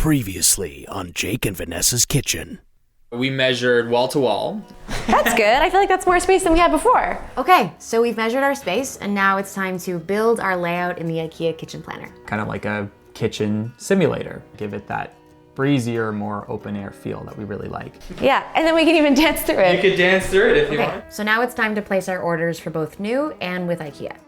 Previously on Jake and Vanessa's Kitchen. We measured wall to wall. That's good. I feel like that's more space than we had before. Okay, so we've measured our space and now it's time to build our layout in the IKEA Kitchen Planner. Kind of like a kitchen simulator. Give it that breezier, more open air feel that we really like. Yeah, and then we can even dance through it. You could dance through it if you want. So now it's time to place our orders for both new and with IKEA.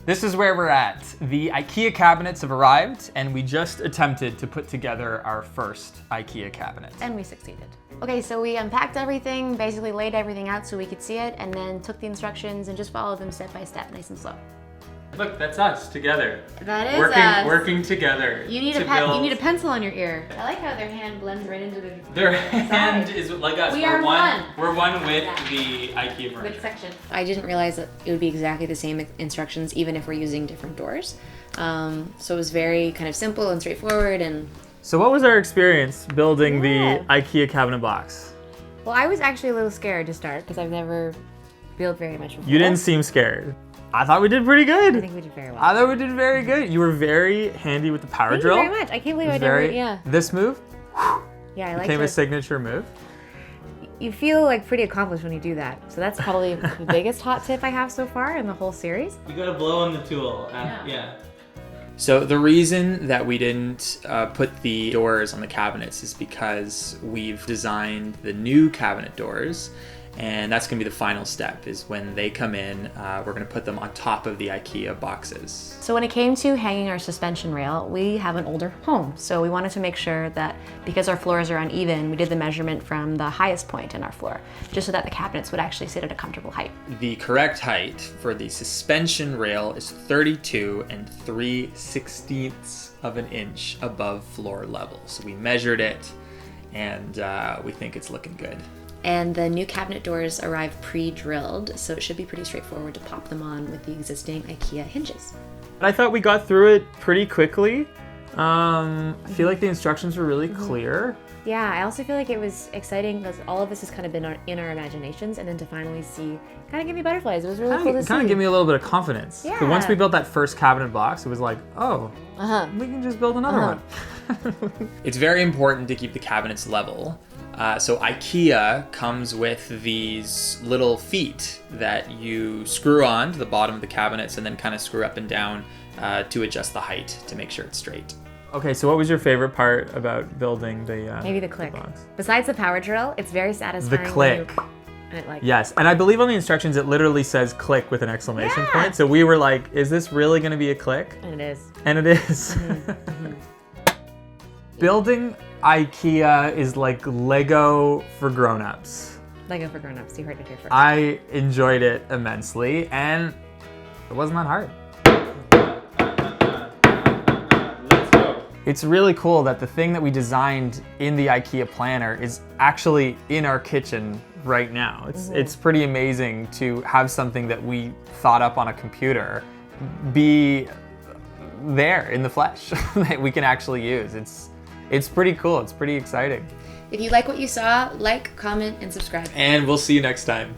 This is where we're at. The IKEA cabinets have arrived and we just attempted to put together our first IKEA cabinet. And we succeeded. Okay, so we unpacked everything, basically laid everything out so we could see it, and then took the instructions and just followed them step by step, nice and slow. Look, that's us together. That is us. Working together. You need a pencil on your ear. I like how their hand blends right into their hand is like us. We're one. We're one with the IKEA furniture. With Sektion. I didn't realize that it would be exactly the same instructions even if we're using different doors. So it was very kind of simple and straightforward. And So what was our experience building the IKEA cabinet box? well, I was actually a little scared to start because I've never built very much before. You didn't seem scared. I thought we did pretty good. I think we did very well. I thought we did very good. You were very handy with the power Thank drill. you very much. I can't believe I Very, never, yeah. This move Yeah, I like became a it. signature move. You feel like pretty accomplished when you do that. So that's probably the biggest hot tip I have so far in the whole series. You gotta blow on the tool. Yeah. So the reason that we didn't put the doors on the cabinets is because we've designed the new cabinet doors, and that's gonna be the final step, is when they come in, we're gonna put them on top of the IKEA boxes. So when it came to hanging our suspension rail, we have an older home. So we wanted to make sure that because our floors are uneven, we did the measurement from the highest point in our floor, just so that the cabinets would actually sit at a comfortable height. The correct height for the suspension rail is 32 3/16 of an inch above floor level. So we measured it, and we think it's looking good. And the new cabinet doors arrive pre-drilled, so it should be pretty straightforward to pop them on with the existing IKEA hinges. I thought we got through it pretty quickly. I feel like the instructions were really clear. Yeah, I also feel like it was exciting because all of this has kind of been in our imaginations, and then to finally see kind of give me butterflies. It was really cool to see. Kind of give me a little bit of confidence. Yeah. But once we built that first cabinet box, it was like, oh, we can just build another one. It's very important to keep the cabinets level. So IKEA comes with these little feet that you screw on to the bottom of the cabinets and then kind of screw up and down to adjust the height to make sure it's straight. Okay, so what was your favorite part about building the Maybe the click. box? Besides the power drill, it's very satisfying. The click. And it, like, Yes, and I believe on the instructions it literally says click with an exclamation point. So we were like, is this really gonna be a click? And it is. And it is. Building IKEA is like Lego for grown-ups. Lego for grown-ups, you heard it here first. I enjoyed it immensely, and it wasn't that hard. Let's go. It's really cool that the thing that we designed in the IKEA planner is actually in our kitchen right now. It's pretty amazing to have something that we thought up on a computer be there in the flesh that we can actually use. It's pretty cool. It's pretty exciting. If you like what you saw, like, comment, and subscribe. And we'll see you next time.